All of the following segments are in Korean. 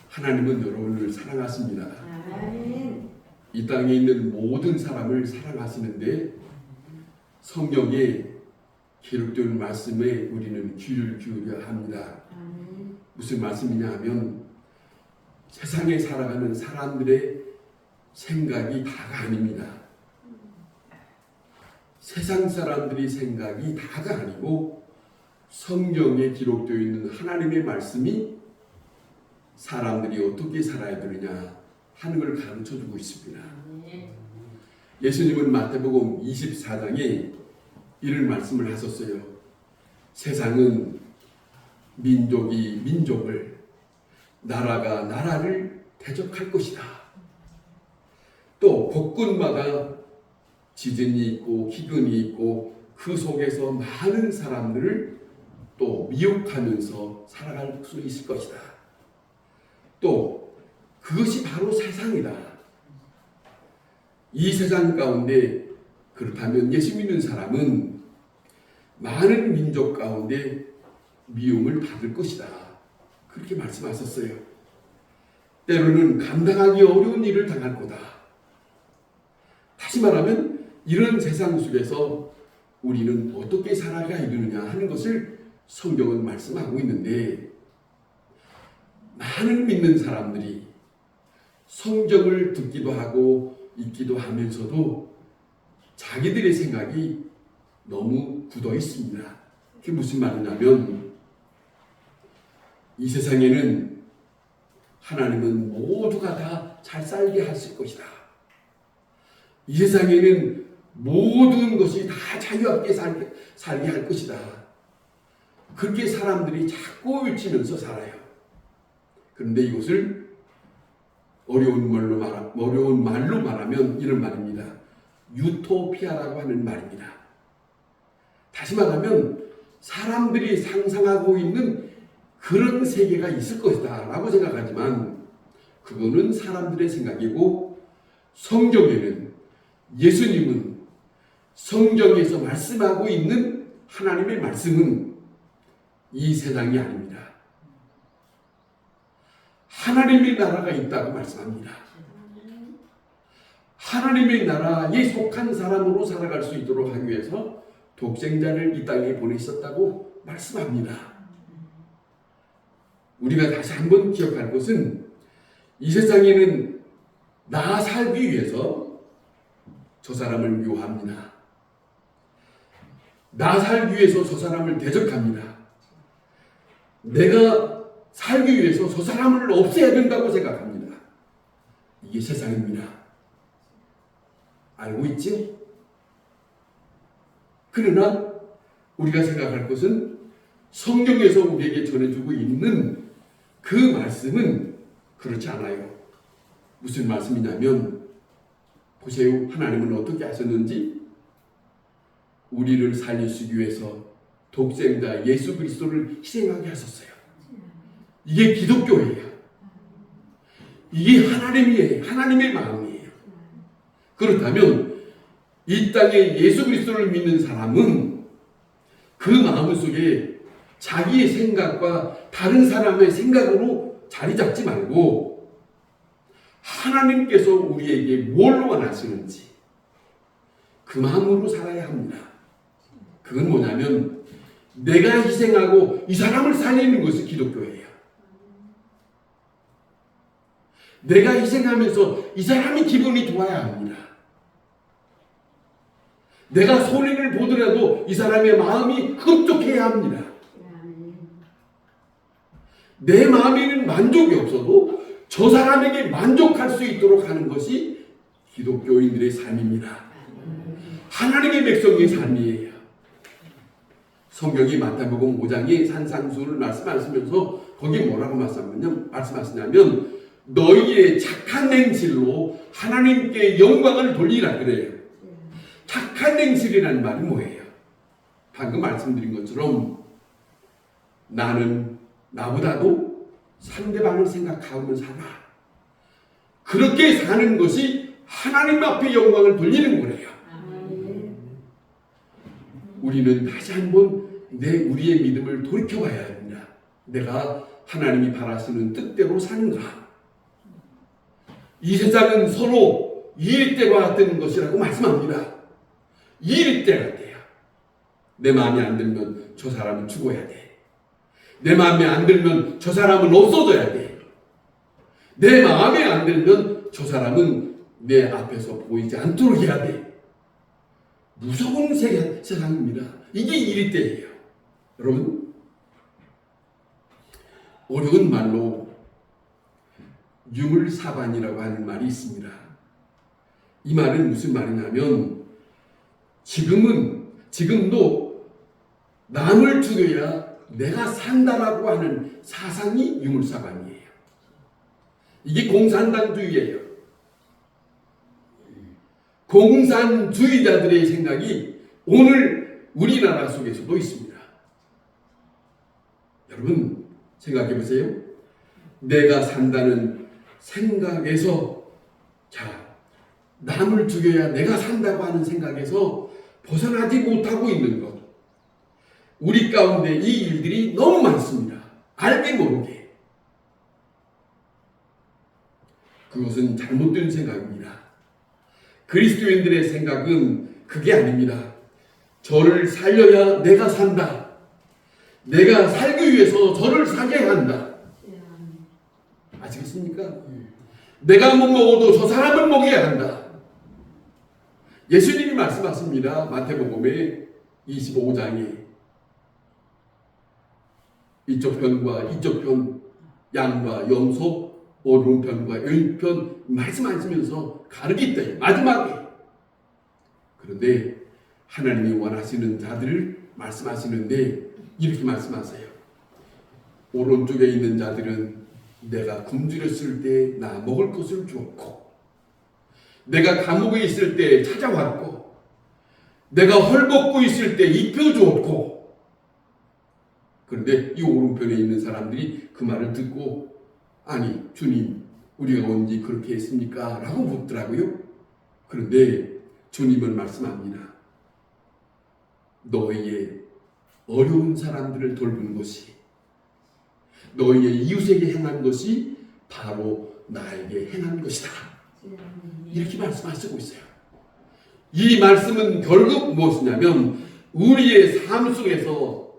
하나님은 여러분을 사랑하십니다. 아멘. 이 땅에 있는 모든 사람을 사랑하시는데 성경에 기록된 말씀에 우리는 귀를 기울여야 합니다. 아멘. 무슨 말씀이냐 하면 세상에 살아가는 사람들의 생각이 다가 아닙니다. 세상 사람들이 생각이 다가 아니고 성경에 기록되어 있는 하나님의 말씀이 사람들이 어떻게 살아야 되느냐 하는 걸 가르쳐주고 있습니다. 예수님은 마태복음 24장에 이런 말씀을 하셨어요. 세상은 민족이 민족을, 나라가 나라를 대적할 것이다. 또 곳곳마다 지진이 있고 기근이 있고 그 속에서 많은 사람들을 또 미혹하면서 살아갈 수 있을 것이다. 또 그것이 바로 세상이다. 이 세상 가운데 그렇다면 예수 믿는 사람은 많은 민족 가운데 미움을 받을 것이다. 그렇게 말씀하셨어요. 때로는 감당하기 어려운 일을 당할 거다. 다시 말하면 이런 세상 속에서 우리는 어떻게 살아가야 되느냐 하는 것을 성경은 말씀하고 있는데 많은 믿는 사람들이 성경을 듣기도 하고 읽기도 하면서도 자기들의 생각이 너무 굳어 있습니다. 그게 무슨 말이냐면 이 세상에는 하나님은 모두가 다 잘 살게 하실 것이다. 이 세상에는 모든 것이 다 자유롭게 살게 할 것이다. 그렇게 사람들이 자꾸 외치면서 살아요. 그런데 이것을 어려운 말로 말하면 이런 말입니다. 유토피아라고 하는 말입니다. 다시 말하면 사람들이 상상하고 있는 그런 세계가 있을 것이다 라고 생각하지만 그거는 사람들의 생각이고 성경에는 예수님은 성경에서 말씀하고 있는 하나님의 말씀은 이 세상이 아닙니다. 하나님의 나라가 있다고 말씀합니다. 하나님의 나라에 속한 사람으로 살아갈 수 있도록 하기 위해서 독생자를 이 땅에 보내셨다고 말씀합니다. 우리가 다시 한번 기억할 것은 이 세상에는 나 살기 위해서 저 사람을 미워합니다. 나 살기 위해서 저 사람을 대적합니다. 내가 살기 위해서 저 사람을 없애야 된다고 생각합니다. 이게 세상입니다. 알고 있지? 그러나 우리가 생각할 것은 성경에서 우리에게 전해주고 있는 그 말씀은 그렇지 않아요. 무슨 말씀이냐면 보세요. 하나님은 어떻게 하셨는지 우리를 살리시기 위해서 독생자 예수 그리스도를 희생하게 하셨어요. 이게 기독교예요. 이게 하나님이에요. 하나님의 마음이에요. 그렇다면 이 땅에 예수 그리스도를 믿는 사람은 그 마음 속에 자기의 생각과 다른 사람의 생각으로 자리 잡지 말고 하나님께서 우리에게 뭘 원하시는지 그 마음으로 살아야 합니다. 그건 뭐냐면 내가 희생하고 이 사람을 살리는 것이 기독교예요. 내가 희생하면서 이 사람이 기분이 좋아야 합니다. 내가 손해를 보더라도 이 사람의 마음이 흡족해야 합니다. 내 마음에는 만족이 없어도 저 사람에게 만족할 수 있도록 하는 것이 기독교인들의 삶입니다. 하나님의 백성의 삶이에요. 성경이 마태복음 5장에 산상수를 말씀하시면서 거기 뭐라고 말씀하시냐면 너희의 착한 행실로 하나님께 영광을 돌리라 그래요. 착한 행실이라는 말이 뭐예요? 방금 말씀드린 것처럼 나는 나보다도 상대방을 생각하며 살아. 그렇게 사는 것이 하나님 앞에 영광을 돌리는 거래요. 우리는 다시 한번 우리의 믿음을 돌이켜봐야 합니다. 내가 하나님이 바라시는 뜻대로 사는가? 이 세상은 서로 이익대가 되는 것이라고 말씀합니다. 이익대가 돼요. 내 마음에 안 들면 저 사람은 죽어야 돼. 내 마음에 안 들면 저 사람은 없어져야 돼. 내 마음에 안 들면 저 사람은 내 앞에서 보이지 않도록 해야 돼. 무서운 세상입니다. 이게 이익대예요. 여러분, 어려운 말로 유물사반이라고 하는 말이 있습니다. 이 말은 무슨 말이냐면 지금도 남을 죽여야 내가 산다라고 하는 사상이 유물사반이에요. 이게 공산당주의예요. 공산주의자들의 생각이 오늘 우리나라 속에서도 있습니다. 여러분 생각해 보세요. 내가 산다는 생각에서 남을 죽여야 내가 산다고 하는 생각에서 벗어나지 못하고 있는 것. 우리 가운데 이 일들이 너무 많습니다. 알게 모르게. 그것은 잘못된 생각입니다. 그리스도인들의 생각은 그게 아닙니다. 저를 살려야 내가 산다. 내가 살기 위해서 저를 사게 한다. 아시겠습니까? 내가 못 먹어도 저 사람을 먹여야 한다. 예수님이 말씀하십니다. 마태복음의 25장에 이쪽 편과 이쪽 편, 양과 염소, 오른편과 왼편 말씀하시면서 가르치다. 마지막에. 그런데 하나님이 원하시는 자들을 말씀하시는데 이렇게 말씀하세요. 오른쪽에 있는 자들은 내가 굶주렸을 때 나 먹을 것을 주었고, 내가 감옥에 있을 때 찾아왔고, 내가 헐벗고 있을 때 입혀주었고. 그런데 이 오른편에 있는 사람들이 그 말을 듣고, 아니 주님 우리가 언제 그렇게 했습니까? 라고 묻더라고요. 그런데 주님은 말씀합니다. 너희의 어려운 사람들을 돌보는 것이, 너희의 이웃에게 행한 것이 바로 나에게 행한 것이다. 이렇게 말씀하시고 있어요. 이 말씀은 결국 무엇이냐면 우리의 삶 속에서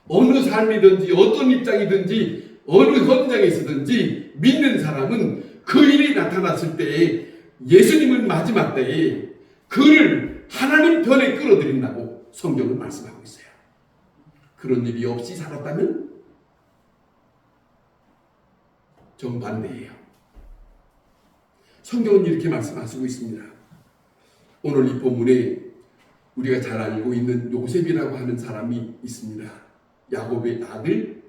어느 삶이든지 어떤 입장이든지 어느 현장에 있든지 믿는 사람은 그 일이 나타났을 때에 예수님은 마지막 때에 그를 하나님 편에 끌어들인다고 성경은 말씀하고 있어요. 그런 일이 없이 살았다면 정반대예요. 성경은 이렇게 말씀하시고 있습니다. 오늘 이 본문에 우리가 잘 알고 있는 요셉이라고 하는 사람이 있습니다. 야곱의 아들.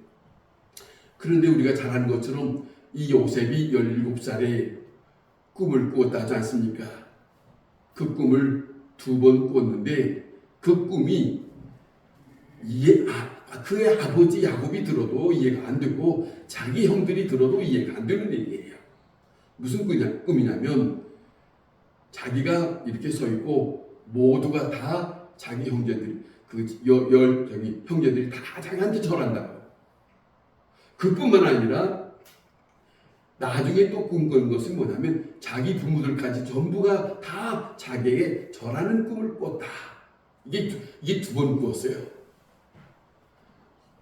그런데 우리가 잘 아는 것처럼 이 요셉이 17살에 꿈을 꾸었다 하지 않습니까? 그 꿈을 2번 꾸었는데 그 꿈이 그의 아버지 야곱이 들어도 이해가 안 되고 자기 형들이 들어도 이해가 안 되는 얘기예요. 무슨 꿈이냐면 자기가 이렇게 서 있고 모두가 다 자기 형제들 형제들이 다 자기한테 절한다고. 그뿐만 아니라 나중에 또 꿈꾼 것은 뭐냐면 자기 부모들까지 전부가 다 자기에게 절하는 꿈을 꿨다. 이게 2번 꾸었어요.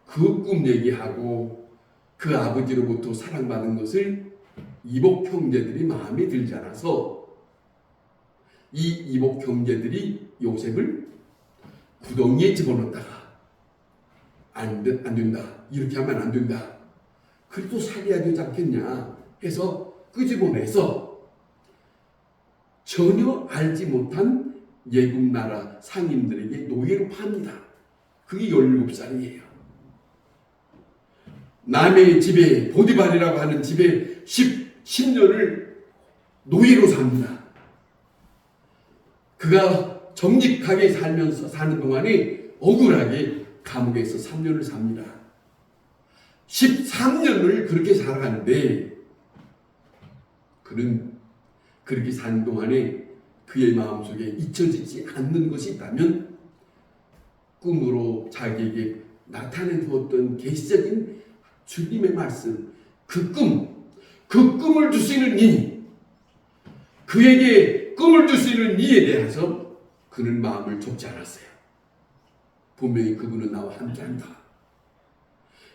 그 꿈 얘기하고 그 아버지로부터 사랑받은 것을 이복 형제들이 마음에 들지 않아서 이 이복 형제들이 요셉을 구덩이에 집어넣다가 안 된다. 이렇게 하면 안 된다. 그래도 살려야 되지 않겠냐 해서 끄집어내서 전혀 알지 못한 예굽 나라 상인들에게 노예로 팝니다. 그게 17살이에요. 남의 집에 보디발이라고 하는 집에 10년을 노예로 삽니다. 그가 정직하게 살면서 사는 동안에 억울하게 감옥에서 3년을 삽니다. 13년을 그렇게 살아가는데 그는 그렇게 사는 동안에 그의 마음속에 잊혀지지 않는 것이 있다면 꿈으로 자기에게 나타낸 어떤 계시적인 주님의 말씀, 그 꿈을 주시는 이, 그에게 꿈을 주시는 이에 대해서 그는 마음을 좁지 않았어요. 분명히 그분은 나와 함께한다.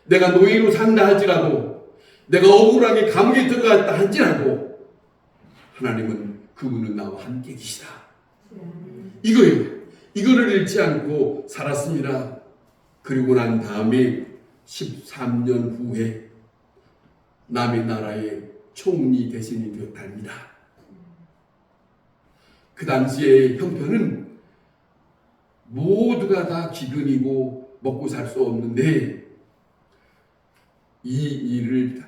내가 노예로 산다 할지라도, 내가 억울하게 감옥에 들어갔다 할지라도 하나님은 그분은 나와 함께 계시다. 이거예요. 이거를 잃지 않고 살았습니다. 그리고 난 다음에 13년 후에 남의 나라의 총리 대신이 되었답니다. 그 당시의 형편은 모두가 다 기근이고 먹고 살 수 없는데 이 일을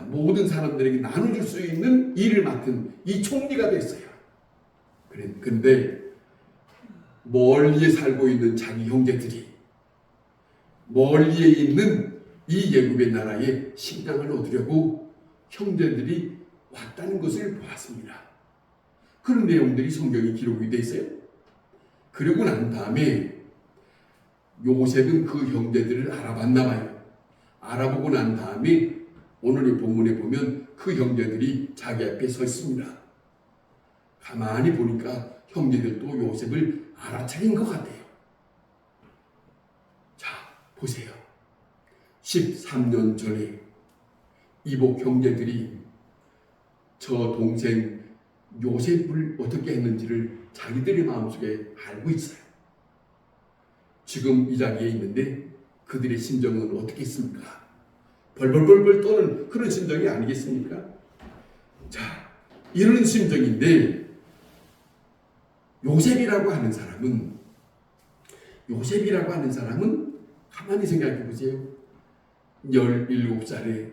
모든 사람들에게 나눠줄 수 있는 일을 맡은 이 총리가 됐어요. 그런데 멀리에 살고 있는 자기 형제들이 멀리에 있는 이 예굽의 나라에 식량을 얻으려고 형제들이 왔다는 것을 보았습니다. 그런 내용들이 성경에 기록이 되어 있어요. 그리고 난 다음에 요셉은 그 형제들을 알아봤나 봐요. 알아보고 난 다음에 오늘의 본문에 보면 그 형제들이 자기 앞에 서 있습니다. 가만히 보니까 형제들도 요셉을 알아차린 것 같아요. 자, 보세요. 13년 전에 이복 형제들이 저 동생 요셉을 어떻게 했는지를 자기들의 마음속에 알고 있어요. 지금 이 자리에 있는데 그들의 심정은 어떻겠습니까? 벌벌벌벌 떠는 그런 심정이 아니겠습니까? 자, 이런 심정인데 요셉이라고 하는 사람은 가만히 생각해 보세요. 17살에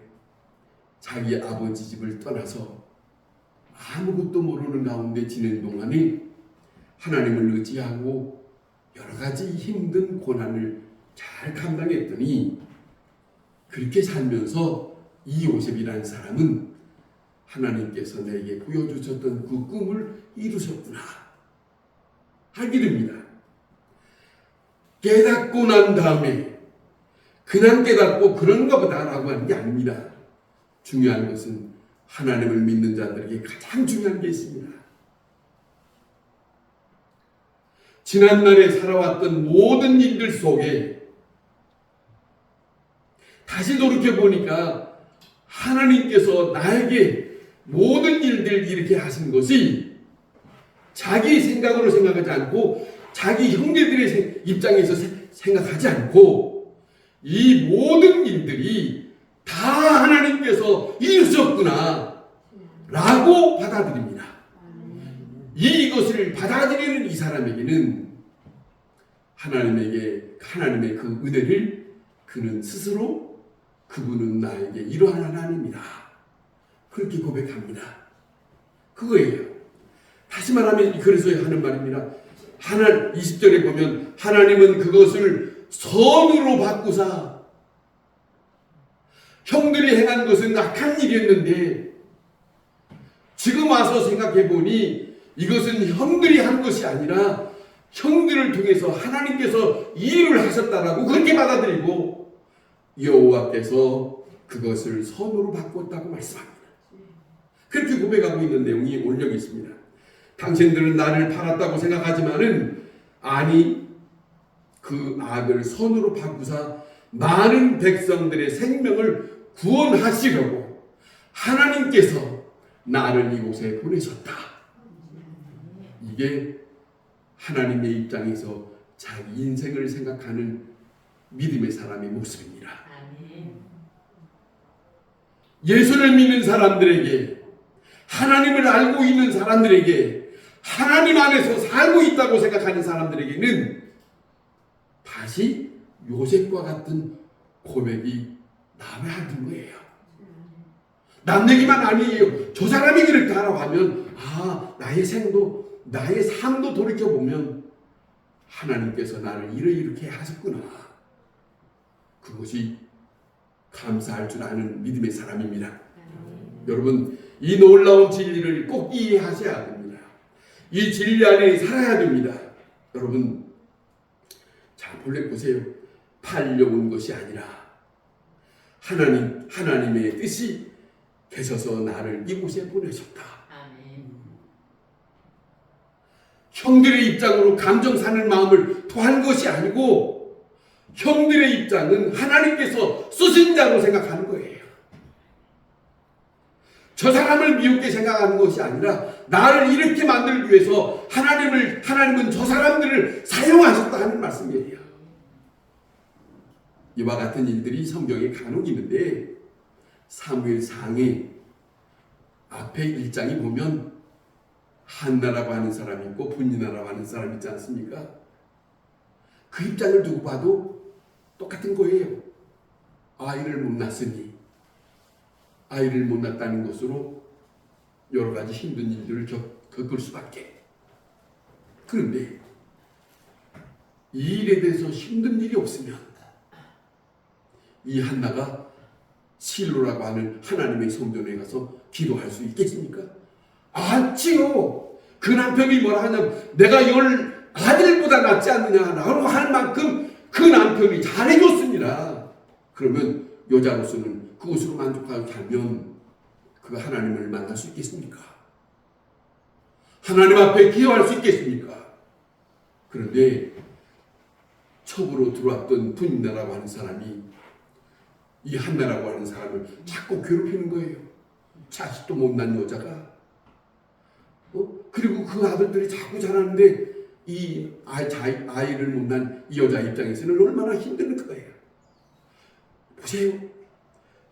자기 아버지 집을 떠나서 아무것도 모르는 가운데 지낸 동안에 하나님을 의지하고 여러 가지 힘든 고난을 잘 감당했더니 그렇게 살면서 이 요셉이라는 사람은 하나님께서 내게 보여주셨던 그 꿈을 이루셨구나 하게 됩니다. 깨닫고 난 다음에 그냥 깨닫고 그런가 보다라고 하는 게 아닙니다. 중요한 것은 하나님을 믿는 자들에게 가장 중요한 게 있습니다. 지난날에 살아왔던 모든 일들 속에 다시 돌이켜보니까 하나님께서 나에게 모든 일들을 이렇게 하신 것이 자기 생각으로 생각하지 않고 자기 형제들의 입장에서 생각하지 않고 이 모든 일들이 다 하나님께서 이루셨구나 라고 받아들입니다. 이것을 받아들이는 이 사람에게는 하나님의 그 은혜를 그는 스스로 그분은 나에게 이러한 하나님이다 그렇게 고백합니다. 그거예요. 다시 말하면 그래서 하는 말입니다. 20절에 보면 하나님은 그것을 선으로 바꾸사 형들이 행한 것은 악한 일이었는데 지금 와서 생각해 보니 이것은 형들이 한 것이 아니라 형들을 통해서 하나님께서 일을 하셨다라고 그렇게 받아들이고 여호와께서 그것을 선으로 바꿨다고 말씀합니다. 그렇게 고백하고 있는 내용이 오늘 여기 있습니다. 당신들은 나를 팔았다고 생각하지만은 아니 그 악을 선으로 바꾸사 많은 백성들의 생명을 구원하시려고 하나님께서 나를 이곳에 보내셨다. 이게 하나님의 입장에서 자기 인생을 생각하는 믿음의 사람의 모습입니다. 예수를 믿는 사람들에게 하나님을 알고 있는 사람들에게 하나님 안에서 살고 있다고 생각하는 사람들에게는 다시 요셉과 같은 고백이 나와야 하는 거예요. 남 얘기만 아니에요. 저 사람이 그렇게 하라고 하면 나의 삶도 돌이켜보면 하나님께서 나를 이렇게 하셨구나. 그것이 감사할 줄 아는 믿음의 사람입니다. 여러분 이 놀라운 진리를 꼭 이해하셔야 됩니다. 이 진리 안에 살아야 됩니다. 여러분 자 본래 보세요. 팔려온 것이 아니라 하나님의 뜻이 계셔서 나를 이곳에 보내셨다. 형들의 입장으로 감정 사는 마음을 토한 것이 아니고 형들의 입장은 하나님께서 쓰신 자로 생각하는 거예요. 저 사람을 미흡게 생각하는 것이 아니라 나를 이렇게 만들기 위해서 하나님은 저 사람들을 사용하셨다 하는 말씀이에요. 이와 같은 일들이 성경에 간혹 있는데 사무엘상의 앞에 1장이 보면 한나라고 하는 사람이 있고 분이나라고 하는 사람이 있지 않습니까? 그 입장을 두고 봐도 똑같은 거예요. 아이를 못 낳았으니 아이를 못 낳았다는 것으로 여러 가지 힘든 일들을 겪을 수밖에. 그런데 이 일에 대해서 힘든 일이 없으면 이 한나가 실로라고 하는 하나님의 성전에 가서 기도할 수 있겠습니까? 않지요. 그 남편이 뭐라 하냐면 내가 10 아들보다 낫지 않느냐라고 할 만큼 그 남편이 잘해줬습니다. 그러면 여자로서는 그것으로 만족하고 살면 그가 하나님을 만날 수 있겠습니까? 하나님 앞에 기도할 수 있겠습니까? 그런데 첩으로 들어왔던 분이나라고 하는 사람이 이 한나라고 하는 사람을 자꾸 괴롭히는 거예요. 자식도 못난 여자가. 그리고 그 아들들이 자꾸 자라는데 이 아이를 못난 이 여자 입장에서는 얼마나 힘든 거예요. 보세요.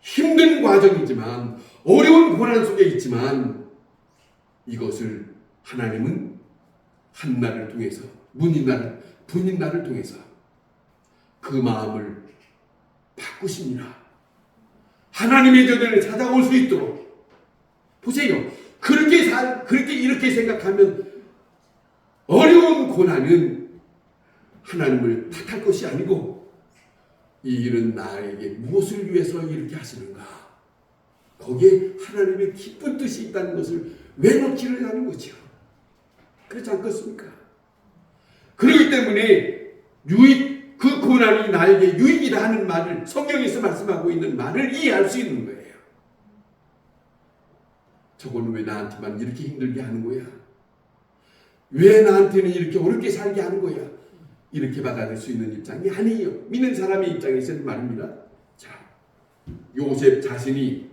힘든 과정이지만 어려운 고난 속에 있지만 이것을 하나님은 한나를 통해서 분인나를 통해서 그 마음을 바꾸십니다. 하나님의 전에 찾아올 수 있도록. 보세요. 그렇게 이렇게 생각하면 어려운 고난은 하나님을 탓할 것이 아니고 이 일은 나에게 무엇을 위해서 이렇게 하시는가? 거기에 하나님의 기쁜 뜻이 있다는 것을 외놓지를 않는 거죠. 그렇지 않겠습니까? 그렇기 때문에 그 고난이 나에게 유익이다 하는 말을 성경에서 말씀하고 있는 말을 이해할 수 있는 거예요. 저거는 왜 나한테만 이렇게 힘들게 하는 거야? 왜 나한테는 이렇게 어렵게 살게 하는 거야? 이렇게 받아들일 수 있는 입장이 아니에요. 믿는 사람의 입장에서는 말입니다. 자, 요셉 자신이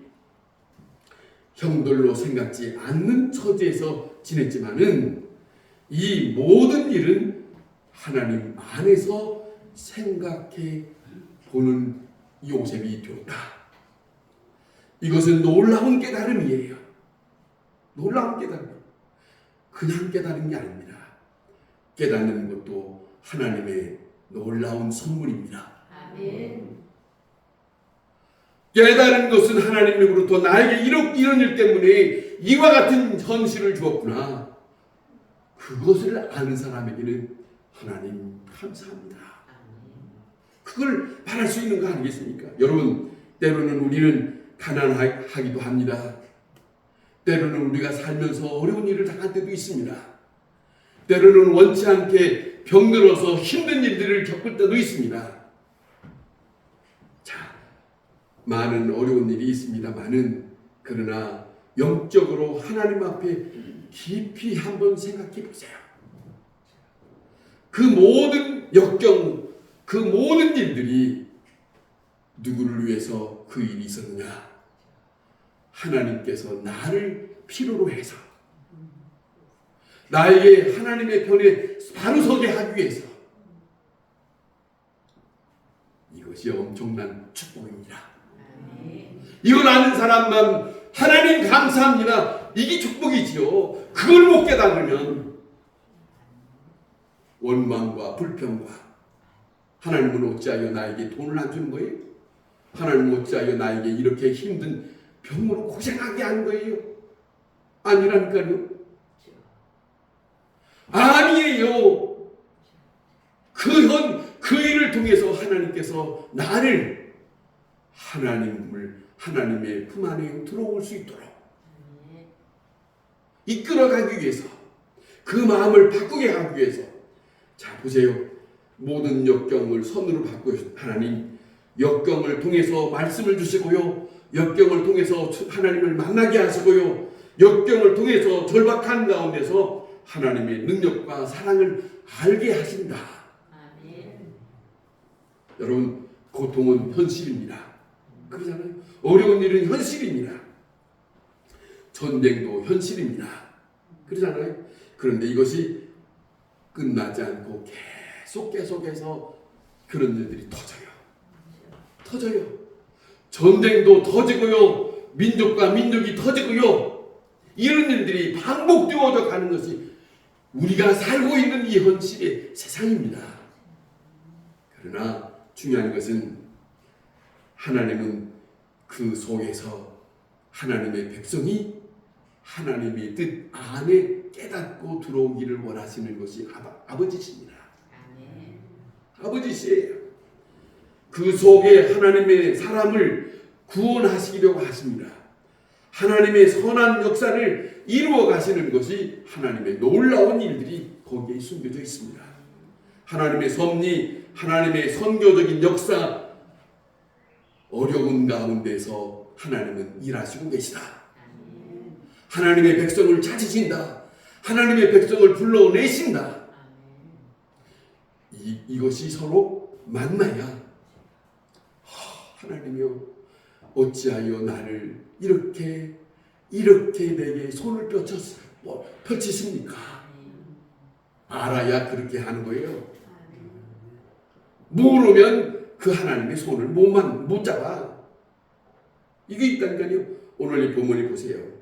형들로 생각지 않는 처지에서 지냈지만은 이 모든 일은 하나님 안에서 생각해 보는 요셉이 되었다. 이것은 놀라운 깨달음이에요. 놀라운 깨달음. 그냥 깨달은 게 아닙니다. 깨닫는 것도 하나님의 놀라운 선물입니다. 아멘. 깨달은 것은 하나님으로부터 나에게 이런 일 때문에 이와 같은 현실을 주었구나. 그것을 아는 사람에게는 하나님 감사합니다. 그걸 바랄 수 있는 거 아니겠습니까? 여러분, 때로는 우리는 가난하기도 합니다. 때로는 우리가 살면서 어려운 일을 당할 때도 있습니다. 때로는 원치 않게 병들어서 힘든 일들을 겪을 때도 있습니다. 자, 많은 어려운 일이 있습니다만은 그러나 영적으로 하나님 앞에 깊이 한번 생각해 보세요. 그 모든 역경, 그 모든 일들이 누구를 위해서 그 일이 있었느냐? 하나님께서 나를 필요로 해서 나에게 하나님의 편에 바로 서게 하기 위해서. 이것이 엄청난 축복입니다. 이걸 아는 사람만 하나님 감사합니다. 이게 축복이지요. 그걸 못 깨달으면 원망과 불평과 하나님은 어찌하여 나에게 돈을 안 주는 거예요? 하나님은 어찌하여 나에게 이렇게 힘든 병으로 고생하게 하는 거예요? 아니라니까요. 아니에요. 그 일을 통해서 하나님께서 나를 하나님의 품 안에 들어올 수 있도록 이끌어가기 위해서, 그 마음을 바꾸게 하기 위해서. 자, 보세요. 모든 역경을 선으로 바꾸셔 하나님, 역경을 통해서 말씀을 주시고요. 역경을 통해서 하나님을 만나게 하시고요. 역경을 통해서 절박한 가운데서 하나님의 능력과 사랑을 알게 하신다. 아멘. 여러분, 고통은 현실입니다. 그러잖아요. 어려운 일은 현실입니다. 전쟁도 현실입니다. 그러잖아요. 그런데 이것이 끝나지 않고 계속해서 그런 일들이 터져요. 전쟁도 터지고요. 민족과 민족이 터지고요. 이런 일들이 반복되어져 가는 것이 우리가 살고 있는 이 현실의 세상입니다. 그러나 중요한 것은 하나님은 그 속에서 하나님의 백성이 하나님의 뜻 안에 깨닫고 들어오기를 원하시는 것이 아버지십니다. 아멘. 아버지시에요. 그 속에 하나님의 사람을 구원하시려고 하십니다. 하나님의 선한 역사를 이루어 가시는 것이 하나님의 놀라운 일들이 거기에 숨겨져 있습니다. 하나님의 섭리, 하나님의 선교적인 역사, 어려운 가운데서 하나님은 일하시고 계시다. 하나님의 백성을 찾으신다. 하나님의 백성을 불러내신다. 이것이 서로 만나야 하나님이여 어찌하여 나를 이렇게 내게 손을 펼치십니까? 알아야 그렇게 하는 거예요. 모르면 그 하나님의 손을 못 잡아. 이게 있다니까요. 오늘 이 본문에 보세요.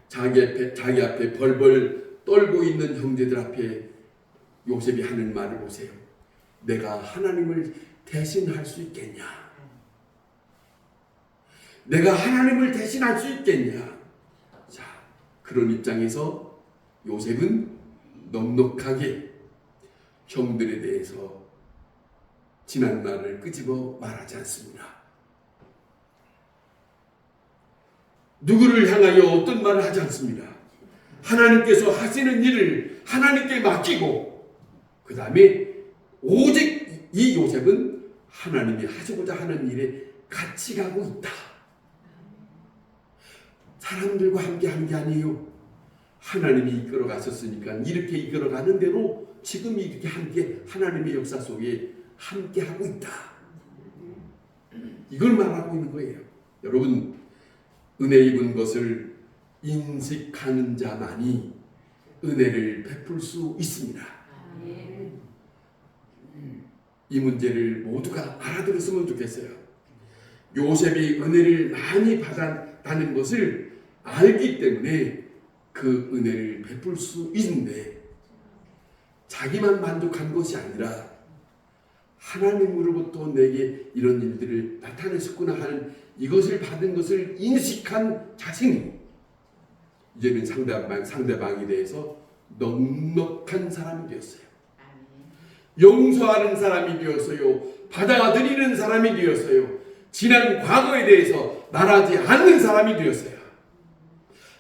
자기 앞에 벌벌 떨고 있는 형제들 앞에 요셉이 하는 말을 보세요. 내가 하나님을 대신할 수 있겠냐? 내가 하나님을 대신할 수 있겠냐? 자, 그런 입장에서 요셉은 넉넉하게 형들에 대해서 지난 말을 끄집어 말하지 않습니다. 누구를 향하여 어떤 말을 하지 않습니다. 하나님께서 하시는 일을 하나님께 맡기고 그 다음에 오직 이 요셉은 하나님이 하시고자 하는 일에 같이 가고 있다. 사람들과 함께 한 게 아니에요. 하나님이 이끌어 가셨으니까 이렇게 이끌어 가는 대로 지금 이렇게 함께 하나님의 역사 속에 함께 하고 있다. 이걸 말하고 있는 거예요. 여러분, 은혜 입은 것을 인식하는 자만이 은혜를 베풀 수 있습니다. 이 문제를 모두가 알아들었으면 좋겠어요. 요셉이 은혜를 많이 받았다는 것을 알기 때문에 그 은혜를 베풀 수 있는데 자기만 만족한 것이 아니라 하나님으로부터 내게 이런 일들을 나타내셨구나 하는 이것을 받은 것을 인식한 자신이 이제는 상대방에 대해서 넉넉한 사람이 되었어요. 용서하는 사람이 되었어요. 받아들이는 사람이 되었어요. 지난 과거에 대해서 말하지 않는 사람이 되었어요.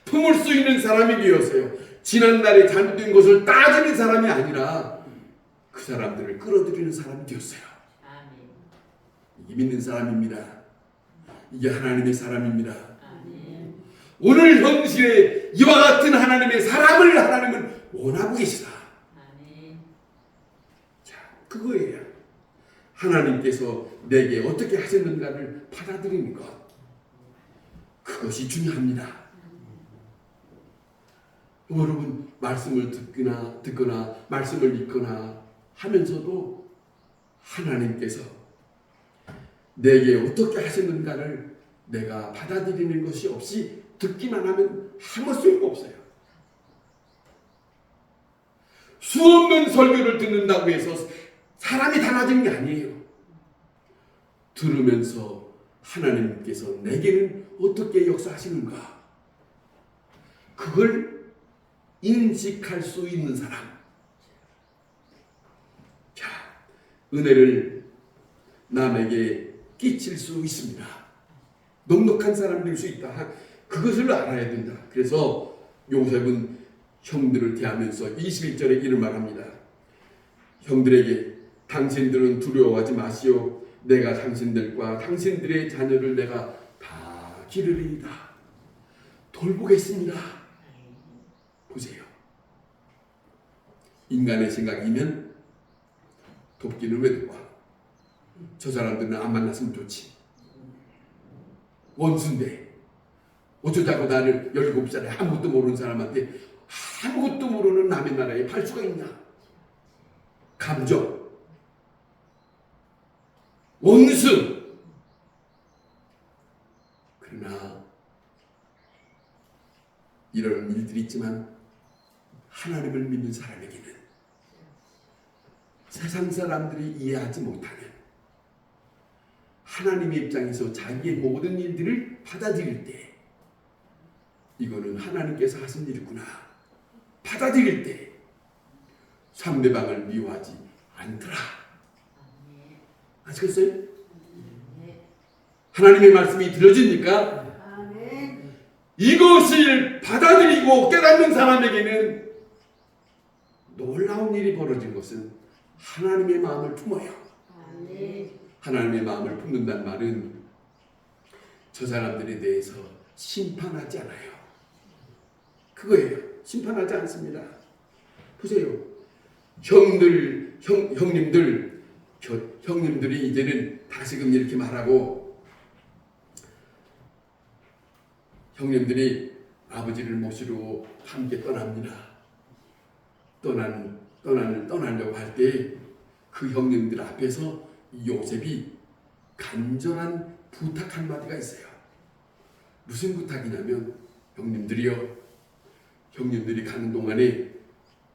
품을 수 있는 사람이 되었어요. 지난날에 잘못된 것을 따지는 사람이 아니라 그 사람들을 끌어들이는 사람이 되었어요. 이게 믿는 사람입니다. 이게 하나님의 사람입니다. 오늘 현실에 이와 같은 하나님의 사람을 하나님은 원하고 계시다. 자, 그거예요. 하나님께서 내게 어떻게 하셨는가를 받아들이는 것. 그것이 중요합니다. 여러분, 말씀을 듣거나 말씀을 읽거나 하면서도 하나님께서 내게 어떻게 하셨는가를 내가 받아들이는 것이 없이 듣기만 하면 아무 소용가 없어요. 수없는 설교를 듣는다고 해서 사람이 달라지는 게 아니에요. 들으면서 하나님께서 내게는 어떻게 역사하시는가, 그걸 인식할 수 있는 사람. 자, 은혜를 남에게 끼칠 수 있습니다. 넉넉한 사람 될 수 있다. 그것을 알아야 된다. 그래서 요셉은 형들을 대하면서 21절에 이런 말합니다. 형들에게 당신들은 두려워하지 마시오. 내가 당신들과 당신들의 자녀를 내가 다 기르리이다. 돌보겠습니다. 보세요. 인간의 생각이면 돕기는 왜 도와? 저 사람들은 안 만났으면 좋지. 원수인데 어쩌자고 나를 17살에 아무것도 모르는 사람한테 아무것도 모르는 남의 나라에 팔 수가 있냐. 감정, 원수. 그러나 이런 일들이 있지만 하나님을 믿는 사람에게는 세상 사람들이 이해하지 못하는 하나님의 입장에서 자기의 모든 일들을 받아들일 때 이거는 하나님께서 하신 일이구나 받아들일 때 상대방을 미워하지 않더라. 아시겠어요? 하나님의 말씀이 들려지니까 이것을 받아들이고 깨닫는 사람에게는 놀라운 일이 벌어진 것은 하나님의 마음을 품어요. 하나님의 마음을 품는다는 말은 저 사람들에 대해서 심판하지 않아요. 그거예요. 심판하지 않습니다. 보세요. 형님들이 이제는 다시금 이렇게 말하고 형님들이 아버지를 모시러 함께 떠납니다. 떠나려고 할 때 그 형님들 앞에서 요셉이 간절한 부탁 한마디가 있어요. 무슨 부탁이냐면 형님들이요. 형님들이 가는 동안에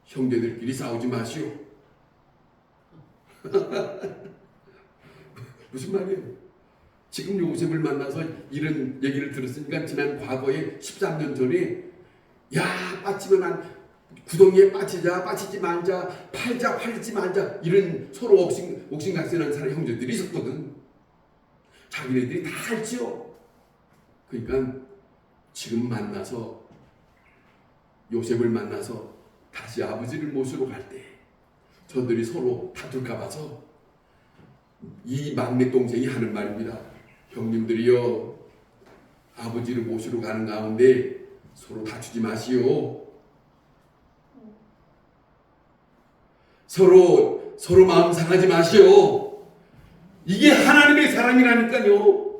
형제들끼리 싸우지 마시오. 무슨 말이에요? 지금 요셉을 만나서 이런 얘기를 들었으니까 지난 과거에 13년 전에 야 빠지면 구덩이에 빠지지 말자 팔지 말자 이런 서로 옥신각신한 사람 형제들이 있었거든. 자기네들이 다 알지요. 그러니까 지금 만나서 요셉을 만나서 다시 아버지를 모시러 갈 때 저들이 서로 다툴까 봐서 이 막내 동생이 하는 말입니다. 형님들이요 아버지를 모시러 가는 가운데 서로 다투지 마시오. 서로 마음 상하지 마시오. 이게 하나님의 사랑이라니까요.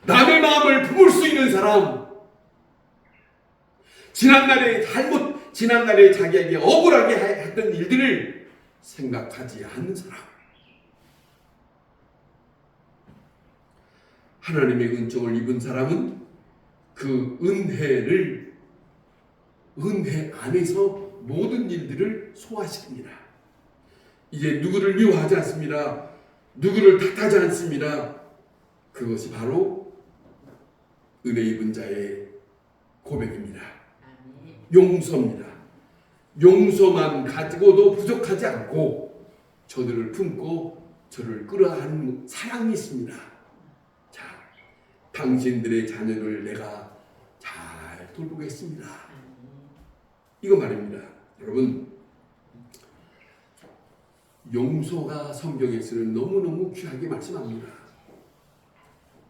남의 마음을 품을 수 있는 사람, 지난날에 자기에게 억울하게 했던 일들을 생각하지 않는 사람, 하나님의 은총을 입은 사람은 그 은혜 안에서 모든 일들을 소화시킵니다. 이제 누구를 미워하지 않습니다. 누구를 탓하지 않습니다. 그것이 바로 은혜 입은 자의 고백입니다. 용서입니다. 용서만 가지고도 부족하지 않고 저들을 품고 저를 끌어안는 사랑이 있습니다. 자, 당신들의 자녀를 내가 잘 돌보겠습니다. 이거 말입니다. 여러분, 용서가 성경에서는 너무너무 귀하게 말씀합니다.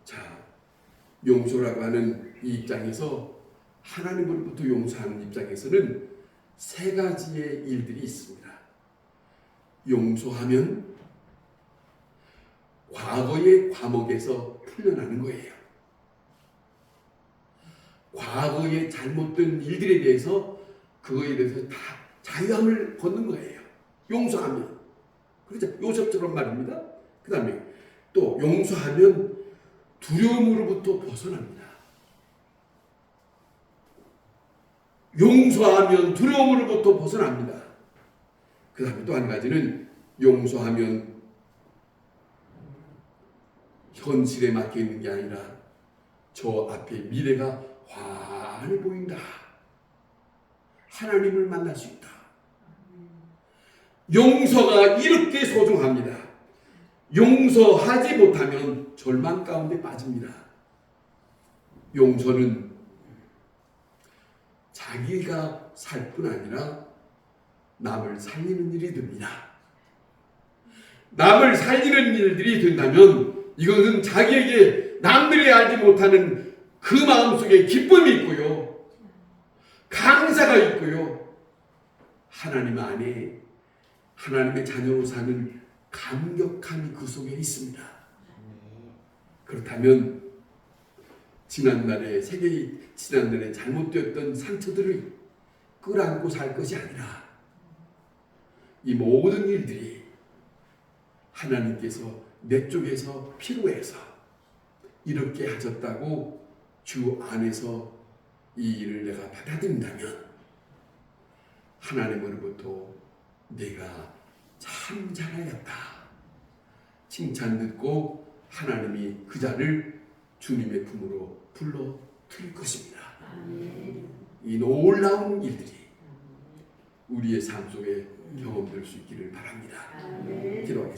자, 용서라고 하는 이 입장에서 하나님으로부터 용서하는 입장에서는 세 가지의 일들이 있습니다. 용서하면 과거의 과목에서 풀려나는 거예요. 과거의 잘못된 일들에 대해서 그거에 대해서 다 자유함을 걷는 거예요. 용서하면. 그렇죠. 요셉처럼 말입니다. 그 다음에 또 용서하면 두려움으로부터 벗어납니다. 용서하면 두려움으로부터 벗어납니다. 그 다음에 또 한 가지는 용서하면 현실에 막혀 있는 게 아니라 저 앞에 미래가 환히 보인다. 하나님을 만날 수 있다. 용서가 이렇게 소중합니다. 용서하지 못하면 절망 가운데 빠집니다. 용서는 자기가 살 뿐 아니라 남을 살리는 일이 됩니다. 남을 살리는 일들이 된다면 이것은 자기에게 남들이 알지 못하는 그 마음속에 기쁨이 있고요. 감사가 있고요. 하나님 안에 하나님의 자녀로 사는 감격함이 그 속에 있습니다. 그렇다면 지난날에 잘못되었던 상처들을 끌어안고 살 것이 아니라 이 모든 일들이 하나님께서 내 쪽에서 필요해서 이렇게 하셨다고 주 안에서 이 일을 내가 받아들인다면 하나님으로부터 내가 참 잘하였다 칭찬 듣고 하나님이 그 자를 주님의 품으로 불러 들일 것입니다. 이 놀라운 일들이 우리의 삶 속에 경험될 수 있기를 바랍니다. 기도하겠습니다.